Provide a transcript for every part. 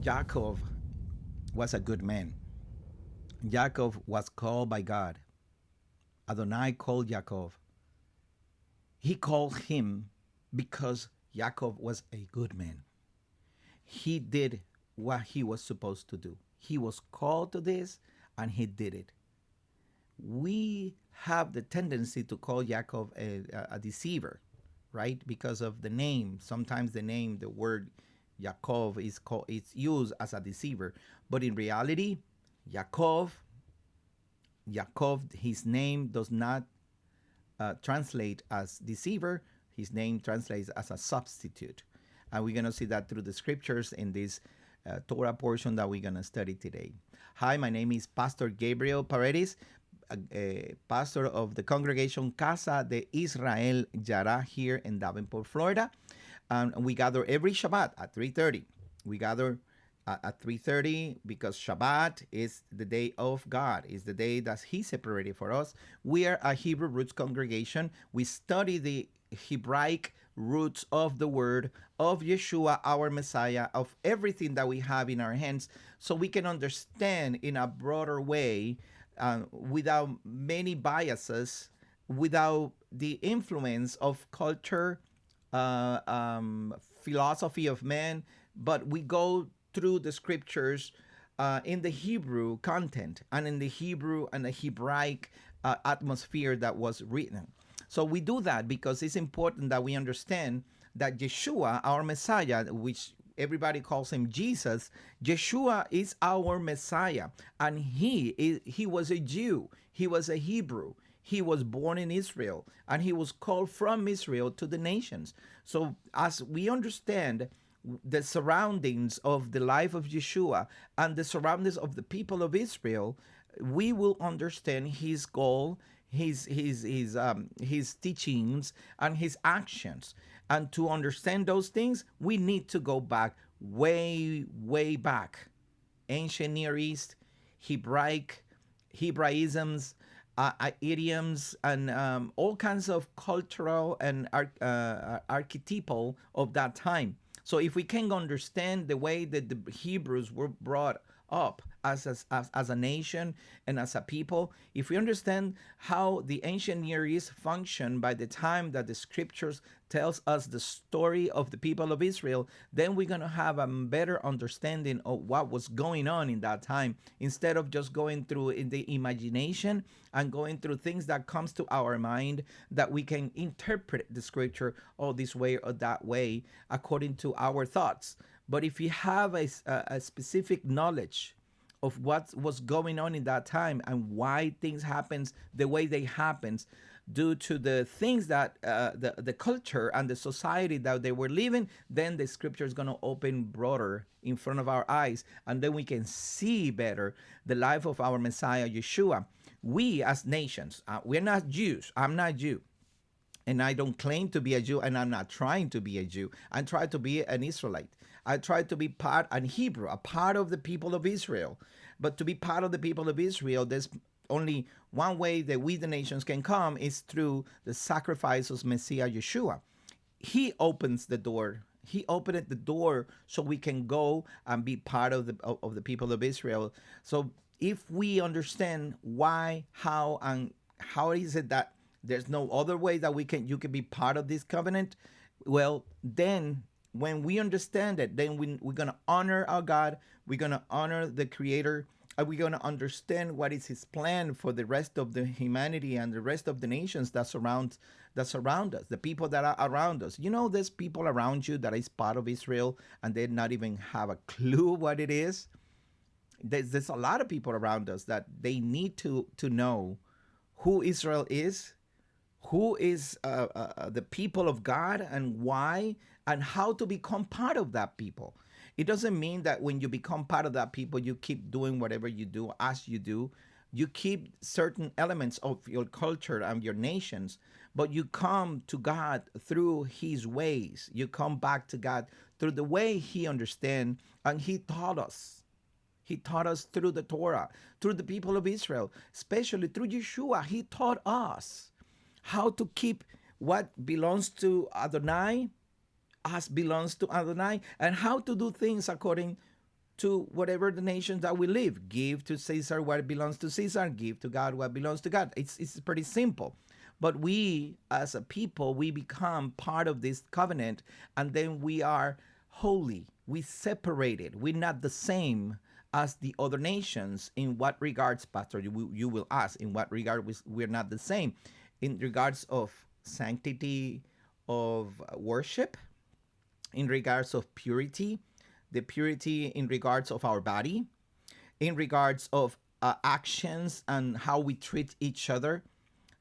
Jacob was a good man. Jacob was called by God. Adonai called Jacob. He called him because Jacob was a good man. He did what he was supposed to do. He was called to this and he did it. We have the tendency to call Jacob a deceiver, right? Because of the name. Sometimes the word Jacob is called, it's used as a deceiver. But in reality, Jacob, his name does not translate as deceiver. His name translates as a substitute. And we're going to see that through the scriptures in this Torah portion that we're going to study today. Hi, my name is Pastor Gabriel Paredes, a pastor of the congregation Casa de Israel Yara here in Davenport, Florida. And we gather every Shabbat at 3:30. We gather at 3:30 because Shabbat is the day of God, is the day that He separated for us. We are a Hebrew roots congregation. We study the Hebraic roots of the word of Yeshua, our Messiah, of everything that we have in our hands, so we can understand in a broader way, without many biases, without the influence of culture, philosophy of man, but we go through the scriptures in the Hebrew content and in the Hebrew and the Hebraic atmosphere that was written. So we do that because it's important that we understand that Yeshua, our Messiah, which everybody calls him Jesus, Yeshua is our Messiah, and he was a Jew, he was a Hebrew. He was born in Israel and he was called from Israel to the nations. So, as we understand the surroundings of the life of Yeshua and the surroundings of the people of Israel, we will understand his goal, his teachings, and his actions. And to understand those things, we need to go back way back. Ancient Near East, Hebraisms, idioms, and all kinds of cultural and archetypal of that time. So if we can understand the way that the Hebrews were brought up as a nation and as a people, if we understand how the ancient Near East functioned by the time that the scriptures tells us the story of the people of Israel, then we're going to have a better understanding of what was going on in that time, instead of just going through in the imagination and going through things that comes to our mind, that we can interpret the scripture this way or that way according to our thoughts. But if you have a specific knowledge of what was going on in that time and why things happens the way they happens, due to the things that the culture and the society that they were living, then the scripture is going to open broader in front of our eyes, and then we can see better the life of our Messiah Yeshua. We as nations, we're not Jews. I'm not Jew. And I don't claim to be a Jew, and I'm not trying to be a Jew. I try to be an Israelite. I try to be part, an Hebrew, a part of the people of Israel. But to be part of the people of Israel, there's only one way that we, the nations, can come, is through the sacrifice of Messiah Yeshua. He opens the door. He opened the door so we can go and be part of the people of Israel. So if we understand why, how, and how is it that there's no other way that you can be part of this covenant, well, then when we understand it, then we're going to honor our God. We're going to honor the Creator. And we're going to understand what is His plan for the rest of the humanity and the rest of the nations that surround us, the people that are around us. You know, there's people around you that is part of Israel and they not even have a clue what it is. There's a lot of people around us that they need to know who Israel is, who is the people of God, and why, and how to become part of that people. It doesn't mean that when you become part of that people, you keep doing whatever you do as you do. You keep certain elements of your culture and your nations, but you come to God through His ways. You come back to God through the way He understands, and He taught us. He taught us through the Torah, through the people of Israel, especially through Yeshua. He taught us how to keep what belongs to Adonai as belongs to Adonai, and how to do things according to whatever the nations that we live. Give to Caesar what belongs to Caesar, give to God what belongs to God. It's pretty simple. But we, as a people, we become part of this covenant, and then we are holy. We separated. We're not the same as the other nations. In what regards, Pastor? You will ask, in what regard we're not the same? In regards of sanctity of worship, in regards of purity, the purity in regards of our body, in regards of actions and how we treat each other.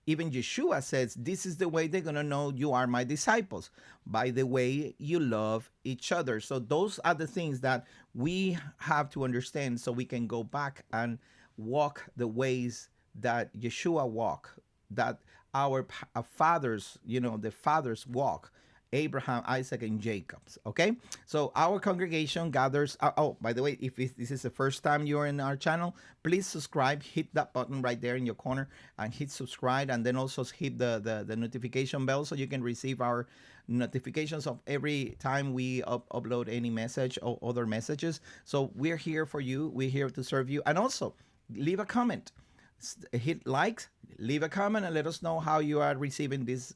Even Yeshua says, this is the way they're going to know you are my disciples, by the way you love each other. So those are the things that we have to understand so we can go back and walk the ways that Yeshua walked, that our fathers, the fathers walk. Abraham, Isaac, and Jacob's. Okay, so our congregation gathers. Oh, by the way, if this is the first time you're in our channel, please subscribe. Hit that button right there in your corner and hit subscribe, and then also hit the notification bell so you can receive our notifications of every time we upload any message or other messages. So we're here for you. We're here to serve you, and also leave a comment. Hit likes, leave a comment, and let us know how you are receiving these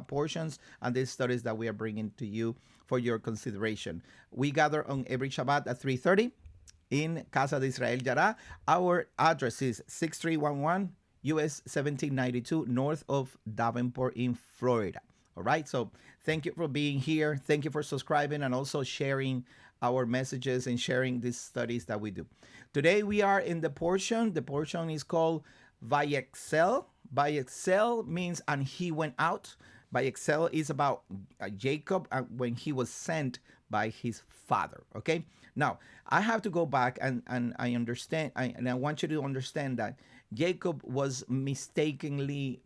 portions and these studies that we are bringing to you for your consideration. We gather on every Shabbat at 3:30 in Casa de Israel Yara. Our address is 6311 US 1792 north of Davenport in Florida. All right, so thank you for being here. Thank you for subscribing and also sharing our messages and sharing these studies that we do. Today we are in the portion. The portion is called Vayetzei. Vayetzei means and he went out. Vayetzei is about Jacob when he was sent by his father. Okay. Now I have to go back and I understand. And I want you to understand that Jacob was mistakenly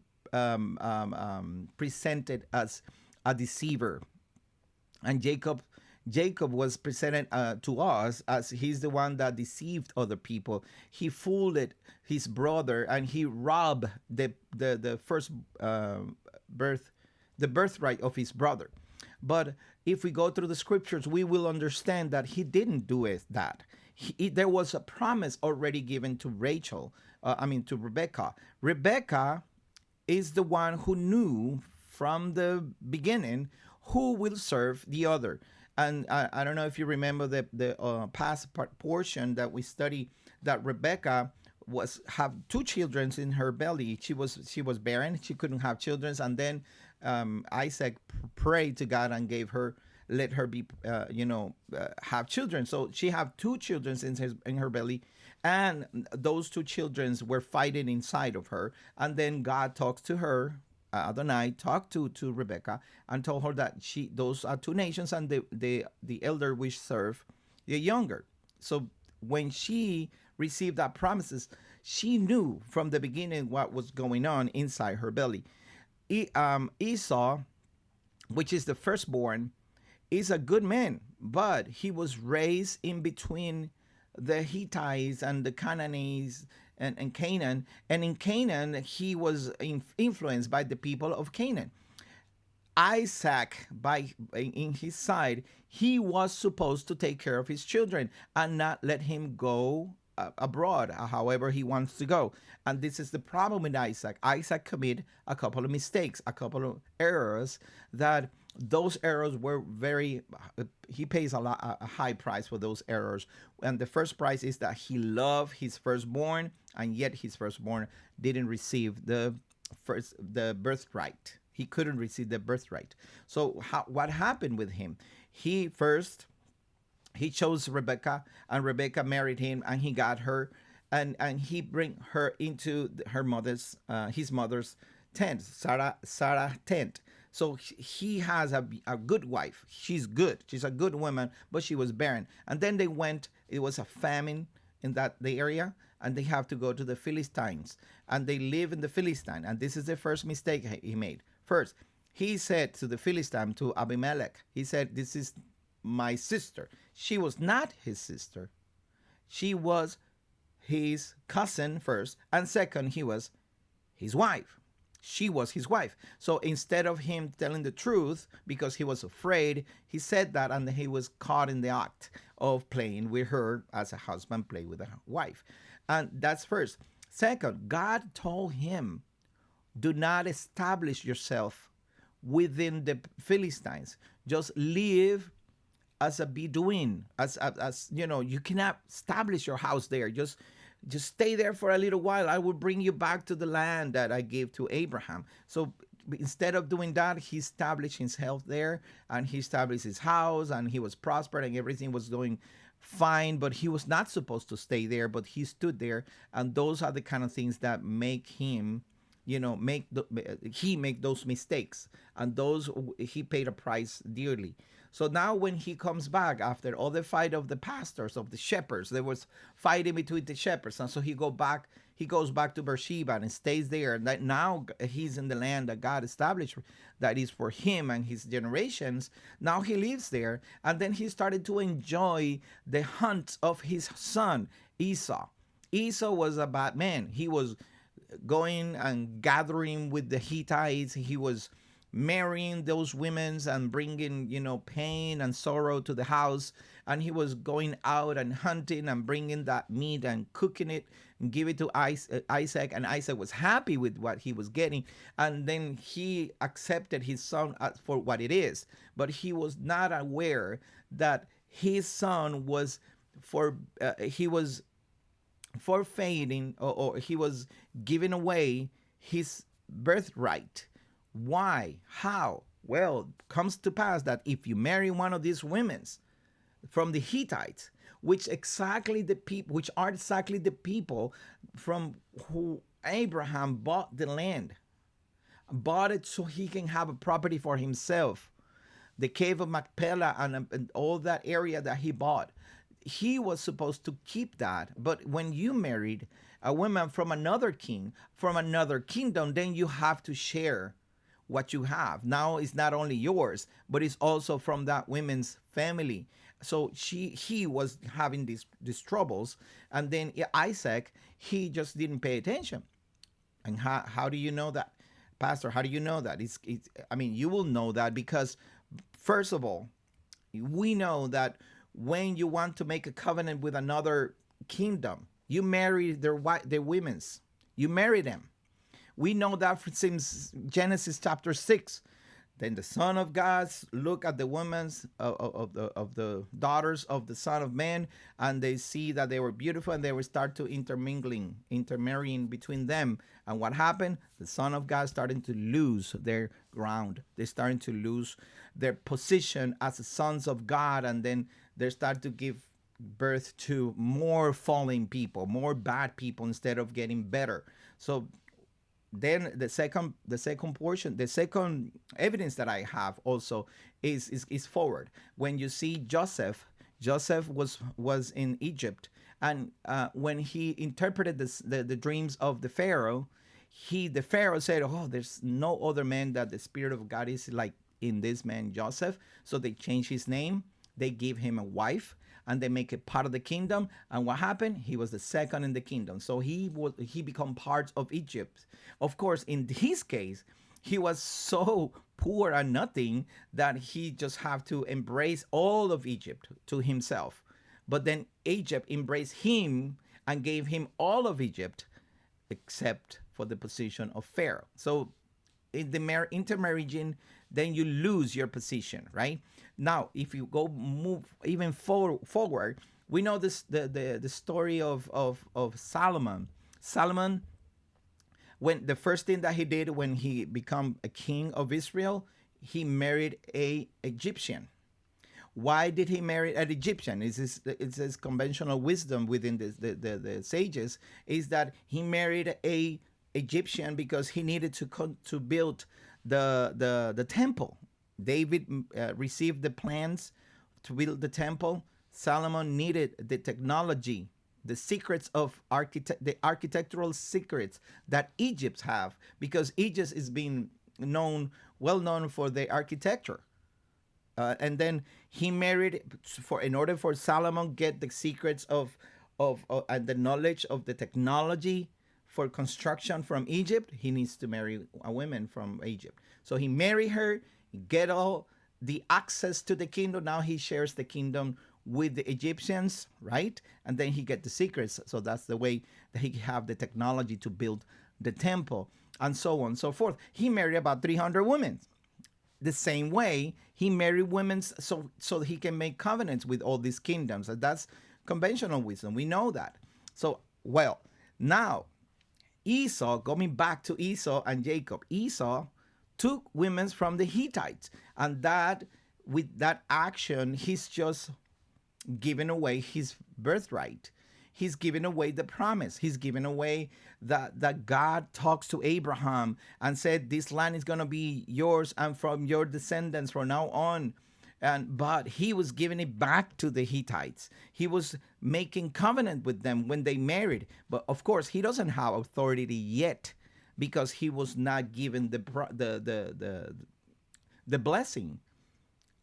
presented as a deceiver, and Jacob was presented to us as he's the one that deceived other people. He fooled his brother, and he robbed the first birthright of his brother. But if we go through the scriptures, we will understand that he didn't do that. There was a promise already given to to Rebecca. Rebecca is the one who knew from the beginning who will serve the other. And I don't know if you remember the past portion that we studied, that Rebecca have two children in her belly. She was barren. She couldn't have children. And then Isaac prayed to God and let her be, have children. So she have two children in her belly. And those two children were fighting inside of her. And then God talks to her. Adonai talked to Rebecca and told her that those are two nations, and the elder will serve the younger. So when she received that promises, she knew from the beginning what was going on inside her belly. Esau, which is the firstborn, is a good man, but he was raised in between the Hittites and the Canaanites and Canaan. And in Canaan, he was influenced by the people of Canaan. Isaac, in his side, he was supposed to take care of his children and not let him go abroad, however he wants to go. And this is the problem with Isaac. Isaac committed a couple of mistakes, a couple of errors that those errors were he pays a high price for those errors. And the first price is that he loved his firstborn, and yet his firstborn didn't receive the birthright. He couldn't receive the birthright. So what happened with him? He chose Rebecca, and Rebecca married him, and he got her, and he bring her into his mother's tent, Sarah tent. So he has a good wife. She's good. She's a good woman, but she was barren. And then it was a famine in the area, and they have to go to the Philistines, and they live in the Philistine. And this is the first mistake he made. First, he said to the Philistine, to Abimelech, he said, "This is my sister." She was not his sister. She was his cousin first, and second, he was his wife. She was his wife. So instead of him telling the truth because he was afraid, he said that, and he was caught in the act of playing with her as a husband play with a wife. And that's first. Second, God told him, do not establish yourself within the Philistines. Just live as a Bedouin, as you know, you cannot establish your house there. Just stay there for a little while. I will bring you back to the land that I gave to Abraham. So instead of doing that, he established himself there, and he established his house, and he was prospered, and everything was going fine. But he was not supposed to stay there, but he stood there, and those are the kind of things that make him, he make those mistakes, and those he paid a price dearly. So now when he comes back after all the fight of the pastors, of the shepherds, there was fighting between the shepherds, and so he goes back to Beersheba and stays there. And that now he's in the land that God established, that is for him and his generations. Now he lives there, and then he started to enjoy the hunt of his son Esau. Esau was a bad man. He was going and gathering with the Hittites. He was marrying those women and bringing, pain and sorrow to the house. And he was going out and hunting and bringing that meat and cooking it and give it to Isaac. And Isaac was happy with what he was getting. And then he accepted his son for what it is. But he was not aware that his son was he was forfeiting, or he was giving away his birthright. Why? How? Well, comes to pass that if you marry one of these women from the Hittites, which are exactly the people from who Abraham bought the land, bought it so he can have a property for himself, the cave of Machpelah and all that area that he bought. He was supposed to keep that. But when you married a woman from another king, from another kingdom, then you have to share what you have. Now it's not only yours, but it's also from that woman's family. So he was having these troubles. And then Isaac, he just didn't pay attention. And how do you know that, Pastor? How do you know that? You will know that because, first of all, we know that when you want to make a covenant with another kingdom, you marry their women's. You marry them. We know that since Genesis chapter 6. Then the Son of God look at the women of the daughters of the Son of Man, and they see that they were beautiful, and they will start to intermarrying between them. And what happened? The Son of God starting to lose their ground. They starting to lose their position as the sons of God, and then they start to give birth to more fallen people, more bad people, instead of getting better. So then the second portion, the second evidence that I have also is forward. When you see Joseph was in Egypt, and when he interpreted the dreams of the Pharaoh, the Pharaoh said, "Oh, there's no other man that the Spirit of God is like in this man Joseph." So they changed his name. They gave him a wife, and they make it part of the kingdom. And what happened? He was the second in the kingdom. So he become part of Egypt. Of course, in his case, he was so poor and nothing that he just have to embrace all of Egypt to himself. But then Egypt embraced him and gave him all of Egypt, except for the position of Pharaoh. So in the intermarrying, then you lose your position, right? Now, if you move even forward, we know this the story of Solomon. Solomon, when the first thing that he did when he became a king of Israel, he married a Egyptian. Why did he marry an Egyptian? It's his conventional wisdom within the sages, is that he married a Egyptian because he needed to build the temple. David received the plans to build the temple. Solomon needed the technology, the secrets of the architectural secrets that Egypt have, because Egypt is being well known for the architecture. And then he married in order for Solomon get the secrets of and the knowledge of the technology for construction from Egypt, he needs to marry a woman from Egypt. So he marry her, get all the access to the kingdom. Now he shares the kingdom with the Egyptians, right? And then he get the secrets. So that's the way that he have the technology to build the temple, and so on and so forth. He married about 300 women. The same way he married women so he can make covenants with all these kingdoms. And that's conventional wisdom. We know that. So, well, now Esau, going back to Esau and Jacob, Esau took women from the Hittites, and that with that action, he's just giving away his birthright. He's giving away the promise. He's giving away that God talks to Abraham and said, this land is going to be yours and from your descendants from now on. But he was giving it back to the Hittites. He was making covenant with them when they married. But of course, he doesn't have authority yet because he was not given the blessing.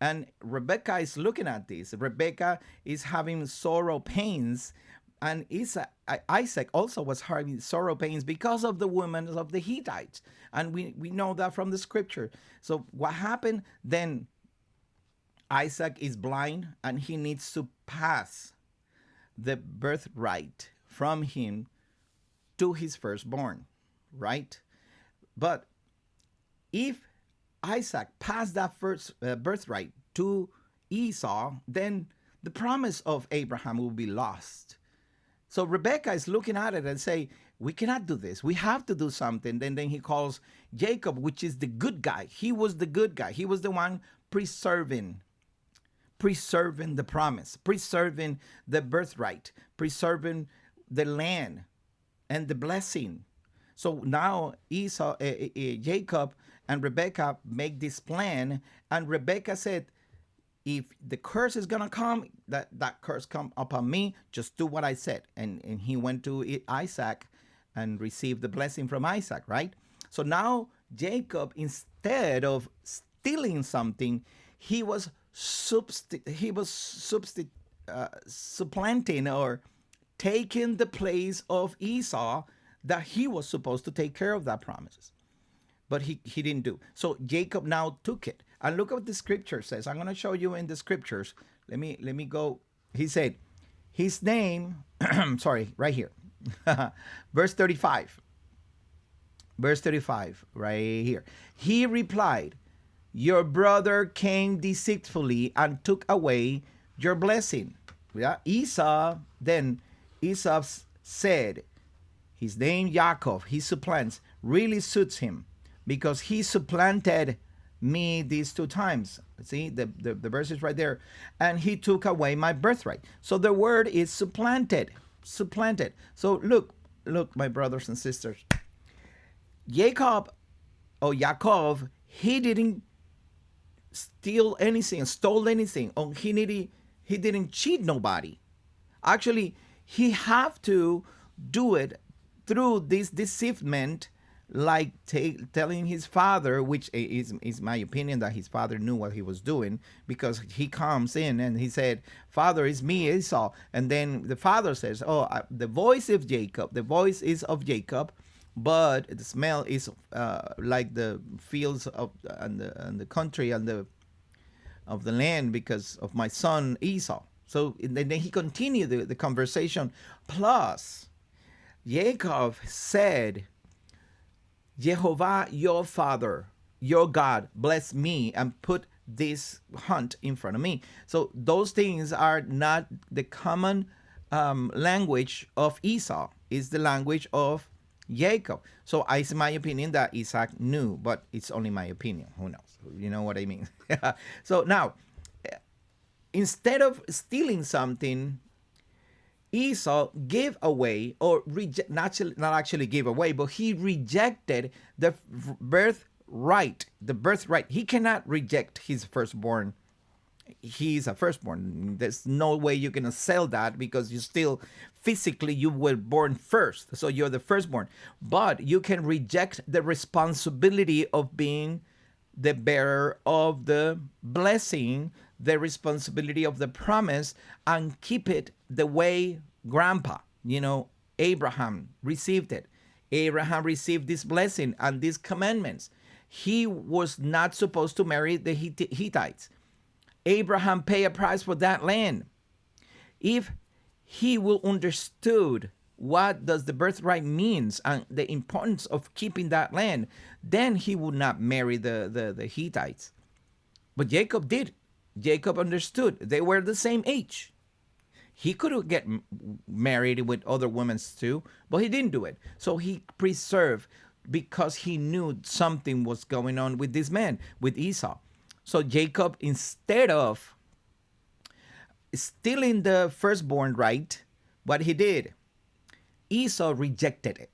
And Rebecca is looking at this. Rebecca is having sorrow pains, and Isaac also was having sorrow pains because of the women of the Hittites. And we know that from the scripture. So what happened then? Isaac is blind, and he needs to pass the birthright from him to his firstborn, right? But if Isaac passed that first birthright to Esau, then the promise of Abraham will be lost. So Rebecca is looking at it and say, we cannot do this. We have to do something. Then he calls Jacob, which is the good guy. He was the good guy. He was the one preserving the promise, preserving the birthright, preserving the land and the blessing. So now Jacob and Rebecca make this plan, and Rebecca said, if the curse is going to come, that curse come upon me, just do what I said. And he went to Isaac and received the blessing from Isaac, right? So now Jacob, instead of stealing something, he was supplanting or taking the place of Esau, that he was supposed to take care of that promises. But he didn't do. So Jacob now took it. And look at what the scripture says. I'm going to show you in the scriptures. Let me go. He said, his name, sorry, right here. Verse 35. Verse 35, right here. He replied, your brother came deceitfully and took away your blessing. Yeah. Esau said, his name Yaakov, he supplants, really suits him because he supplanted me these two times. See, the verse is right there. And he took away my birthright. So the word is supplanted. Supplanted. So look, my brothers and sisters. Yaakov, he didn't steal anything, stole anything. He didn't cheat nobody. Actually, he have to do it through this deceivement, like telling his father, which is my opinion that his father knew what he was doing, because he comes in and he said, Father, it's me, Esau. And then the father says, the voice of Jacob, but the smell is like the fields and the country and of the land because of my son Esau. So then he continued the conversation. Plus, Jacob said, Jehovah, your father, your God, bless me and put this hunt in front of me. So those things are not the common language of Esau. It's the language of Jacob. So it's my opinion that Isaac knew, but it's only my opinion. Who knows? You know what I mean? So now, instead of stealing something, Esau gave away, or not actually gave away, but he rejected the birthright. The birthright. He cannot reject his firstborn. He's a firstborn. There's no way you're going to sell that because you still physically you were born first. So you're the firstborn. But you can reject the responsibility of being the bearer of the blessing, the responsibility of the promise, and keep it the way grandpa, Abraham received it. Abraham received this blessing and these commandments. He was not supposed to marry the Hittites. Abraham paid a price for that land. If he will understood what does the birthright means and the importance of keeping that land, then he would not marry the Hittites. But Jacob did. Jacob understood. They were the same age. He could get married with other women too, but he didn't do it. So he preserved because he knew something was going on with this man, with Esau. So Jacob, instead of stealing the firstborn right, what he did, Esau rejected it.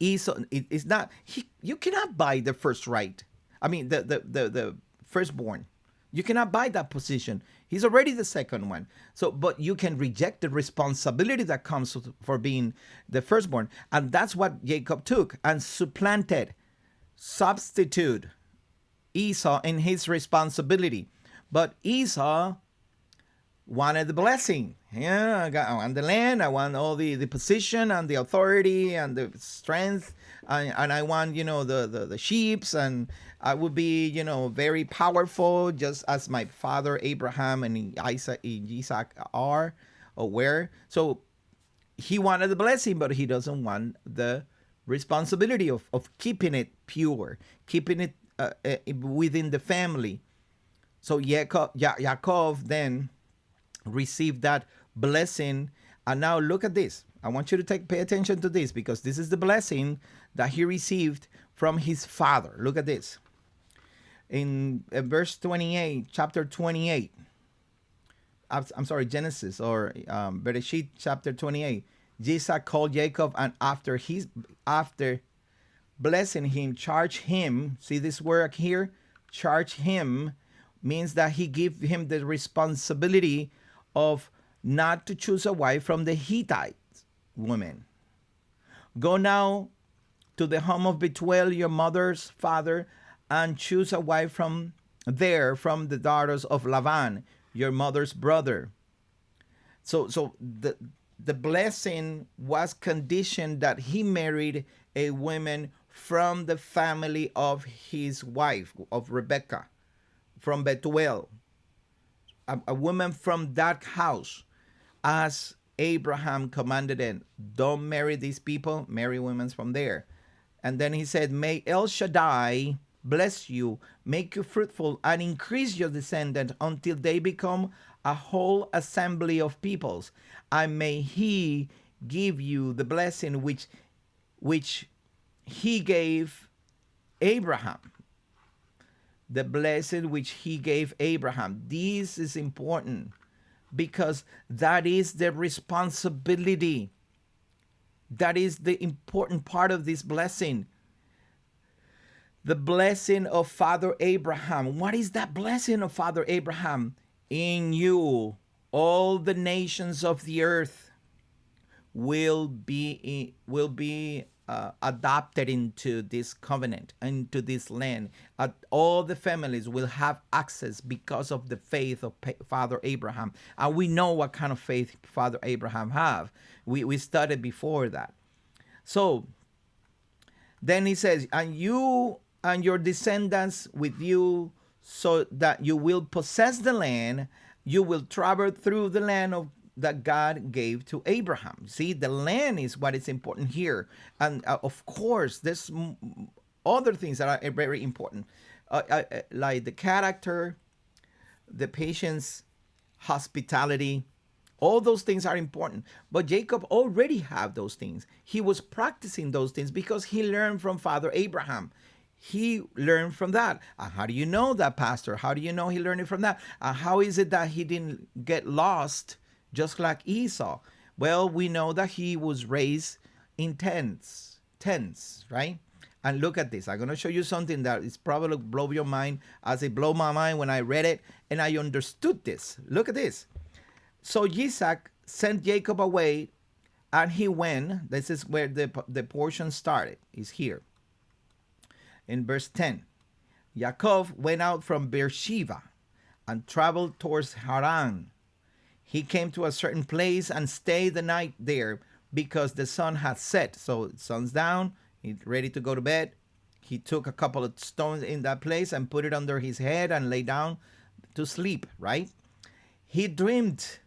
Esau, it's not, you cannot buy the first right. I mean, the firstborn. You cannot buy that position. He's already the second one. So, but you can reject the responsibility that comes for being the firstborn. And that's what Jacob took and supplanted, substitute Esau in his responsibility. But Esau wanted the blessing. Yeah, I want the land. I want all the position and the authority and the strength. And I want, the sheeps, and I would be, very powerful, just as my father Abraham and Isaac are or were. So he wanted the blessing, but he doesn't want the responsibility of keeping it pure, keeping it within the family. So Yaakov then received that blessing. And now look at this. I want you to pay attention to this, because this is the blessing that he received from his father. Look at this. In verse 28, chapter 28. I'm sorry, Genesis or Bereshit chapter 28. Isaac called Jacob, and after blessing him, charge him. See this word here? Charge him means that he gave him the responsibility of not to choose a wife from the Hittite woman. Go now to the home of Bethuel, your mother's father, and choose a wife from the daughters of Laban, your mother's brother. So the blessing was conditioned that he married a woman from the family of his wife, of Rebekah, from Bethuel, a woman from that house, as Abraham commanded him. Don't marry these people, marry women from there. And then he said, may El Shaddai bless you, make you fruitful, and increase your descendants until they become a whole assembly of peoples. And may he give you the blessing which he gave Abraham. The blessing which he gave Abraham. This is important, because that is the responsibility. That is the important part of this blessing. The blessing of Father Abraham. What is that blessing of Father Abraham? In you, all the nations of the earth will be adopted into this covenant, into this land. All the families will have access because of the faith of Father Abraham. And we know what kind of faith Father Abraham have. We studied before that. So then he says, and you and your descendants with you, so that you will possess the land. You will travel through the land that God gave to Abraham. See, the land is what is important here. And of course, there's other things that are very important, like the character, the patience, hospitality. All those things are important. But Jacob already had those things. He was practicing those things because he learned from Father Abraham. He learned from that. How do you know that, Pastor? How do you know he learned it from that? How is it that he didn't get lost just like Esau? Well, we know that he was raised in tents, right? And look at this. I'm going to show you something that is probably blow your mind, as it blew my mind when I read it and I understood this. Look at this. So Isaac sent Jacob away, and he went. This is where the portion started, is here. In verse 10, Yaakov went out from Beersheba and traveled towards Haran. He came to a certain place and stayed the night there. because the sun had set. So sun's down, he's ready to go to bed. He took a couple of stones in that place and put it under his head and lay down to sleep, right? He dreamed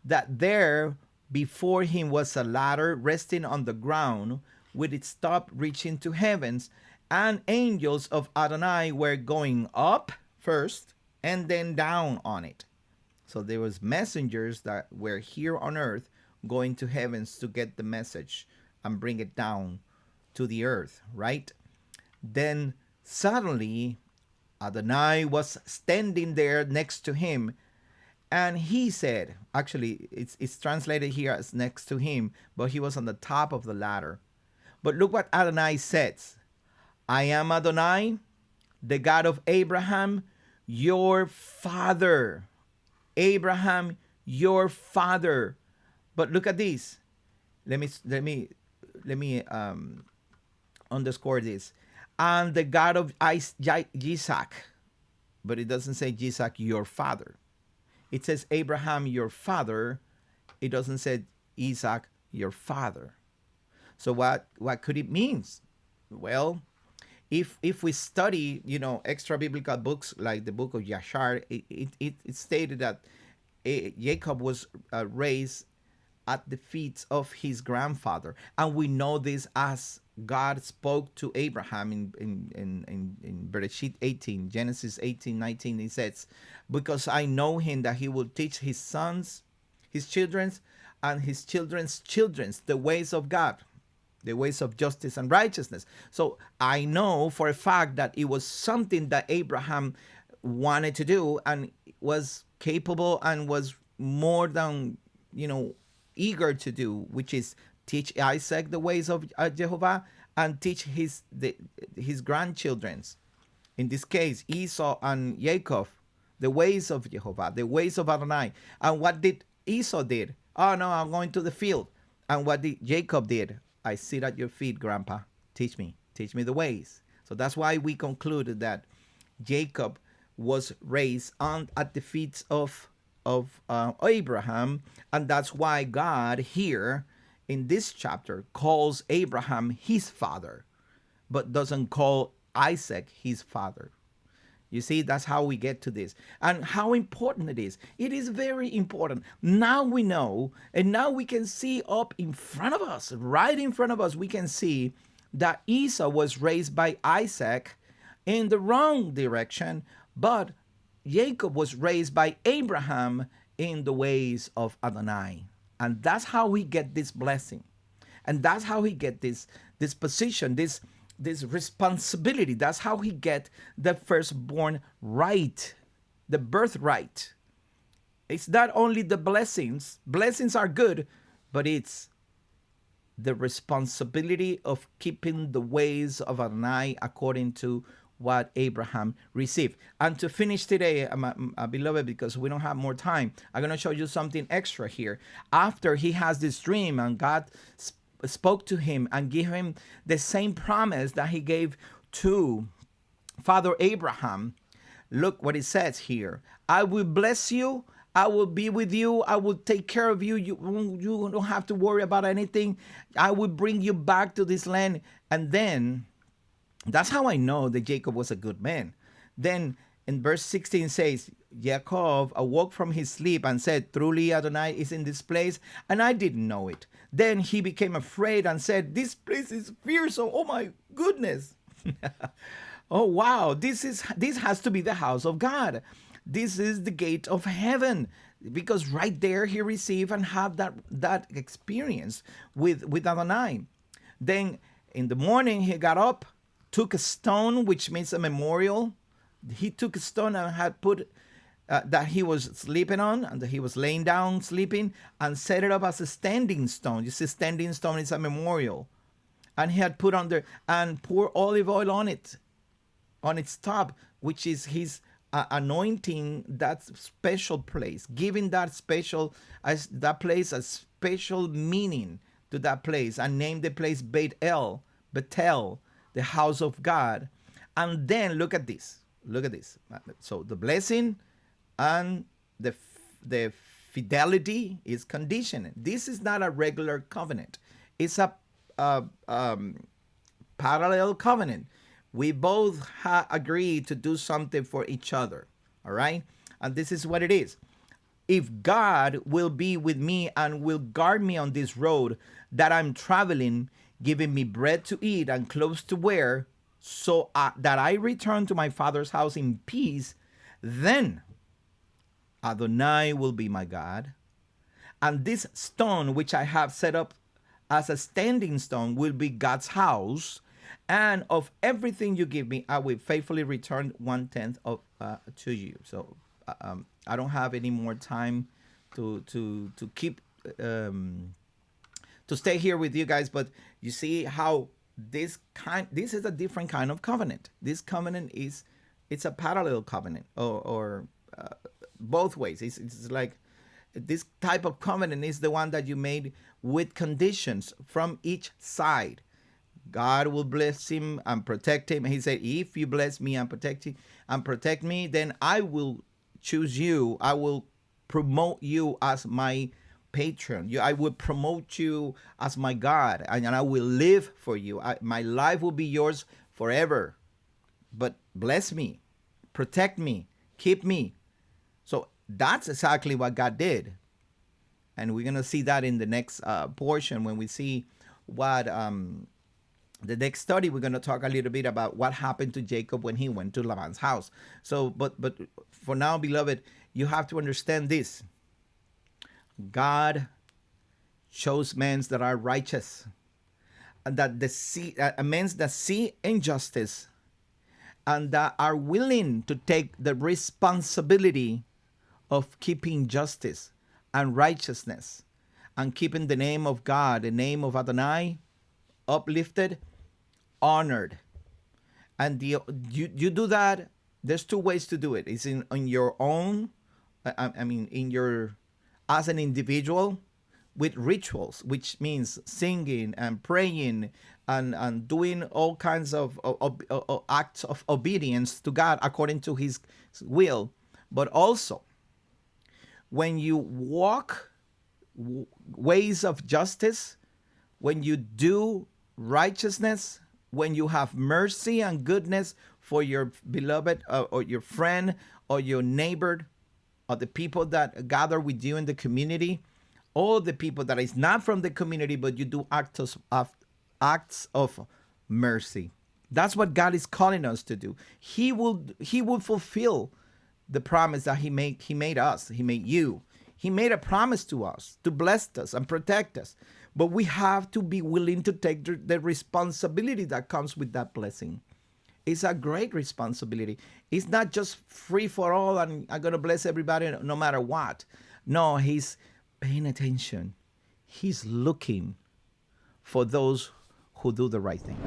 that there before him was a ladder resting on the ground with its top reaching to heavens, and angels of Adonai were going up first and then down on it. So there was messengers that were here on earth going to heavens to get the message and bring it down to the earth, right? Then suddenly Adonai was standing there next to him, and he said, actually, it's translated here as next to him, but he was on the top of the ladder. But look what Adonai says. I am Adonai, the God of Abraham, your father. Abraham, your father. But look at this. Let me underscore this. And the God of Isaac. But it doesn't say Isaac, your father. It says Abraham, your father. It doesn't say Isaac, your father. So what could it mean? Well, if we study, extra biblical books like the book of Yashar, it stated that Jacob was raised at the feet of his grandfather, and we know this as God spoke to Abraham in Bereshit 18, Genesis 18:19. He says, because I know him that he will teach his sons, his children's, and his children's children's the ways of God, the ways of justice and righteousness. So I know for a fact that it was something that Abraham wanted to do and was capable and was more than, eager to do, which is teach Isaac the ways of Jehovah and teach his grandchildren's, in this case Esau and Jacob, the ways of Jehovah, the ways of Adonai. And what did Esau did? Oh no, I'm going to the field. And what did Jacob did? I sit at your feet, Grandpa. Teach me the ways. So that's why we concluded that Jacob was raised at the feet of Abraham, and that's why God here in this chapter calls Abraham his father, but doesn't call Isaac his father. You see, that's how we get to this, and how important it is. It is very important. Now we know, and now we can see up in front of us, right in front of us, we can see that Esau was raised by Isaac in the wrong direction, but Jacob was raised by Abraham in the ways of Adonai. And that's how we get this blessing. And that's how he get this position, this responsibility. That's how he get the firstborn right, the birthright. It's not only the blessings. Blessings are good, but it's the responsibility of keeping the ways of Adonai according to what Abraham received. And to finish today, my beloved, because we don't have more time, I'm going to show you something extra here. After he has this dream and God spoke to him and gave him the same promise that he gave to Father Abraham, look what it says here. I will bless you. I will be with you. I will take care of you. You don't have to worry about anything. I will bring you back to this land. And then that's how I know that Jacob was a good man. Then in verse 16 says, Jacob awoke from his sleep and said, truly Adonai is in this place, and I didn't know it. Then he became afraid and said, this place is fearsome. Oh my goodness. Oh wow, this has to be the house of God. This is the gate of heaven. Because right there he received and had that experience with Adonai. Then in the morning he got up, took a stone, which means a memorial. He took a stone and had put that he was sleeping on, and that he was laying down sleeping, and set it up as a standing stone. You see, standing stone is a memorial. And he had put under and pour olive oil on it, on its top, which is his anointing that special place, giving that place a special meaning to that place, and named the place Bethel, the house of God. And then look at this. So the blessing and the fidelity is conditioned. This is not a regular covenant. It's a, uh um, parallel covenant. We both agreed to do something for each other. All right. And this is what it is. If God will be with me and will guard me on this road that I'm traveling, giving me bread to eat and clothes to wear, so that I return to my father's house in peace, then Adonai will be my God, and this stone which I have set up as a standing stone will be God's house. And of everything you give me, I will faithfully return 1/10 of to you. So I don't have any more time to keep to stay here with you guys, but you see how this is a different kind of covenant. This covenant it's a parallel covenant, or both ways. It's like this type of covenant is the one that you made with conditions from each side. God will bless him and protect him. He said, if you bless me and protect me, then I will choose you. I will promote you as my patron. I will promote you as my God, and I will live for you. My life will be yours forever. But bless me, protect me, keep me. So that's exactly what God did. And we're going to see that in the next portion when we see what the next study. We're going to talk a little bit about what happened to Jacob when he went to Laban's house. So, but for now, beloved, you have to understand this. God chose men that are righteous, and that men that see injustice, and that are willing to take the responsibility of keeping justice and righteousness, and keeping the name of God, the name of Adonai, uplifted, honored. And you do that. There's two ways to do it. It's in your own, in your, as an individual, with rituals, which means singing and praying and doing all kinds of acts of obedience to God according to his will. But also, when you walk ways of justice, when you do righteousness, when you have mercy and goodness for your beloved or your friend or your neighbor or the people that gather with you in the community, or the people that is not from the community, but you do acts of mercy. That's what God is calling us to do. He will fulfill the promise that he made us. He made you. He made a promise to us to bless us and protect us. But we have to be willing to take the responsibility that comes with that blessing. It's a great responsibility. It's not just free for all and I'm going to bless everybody no matter what. No, he's paying attention. He's looking for those who do the right thing.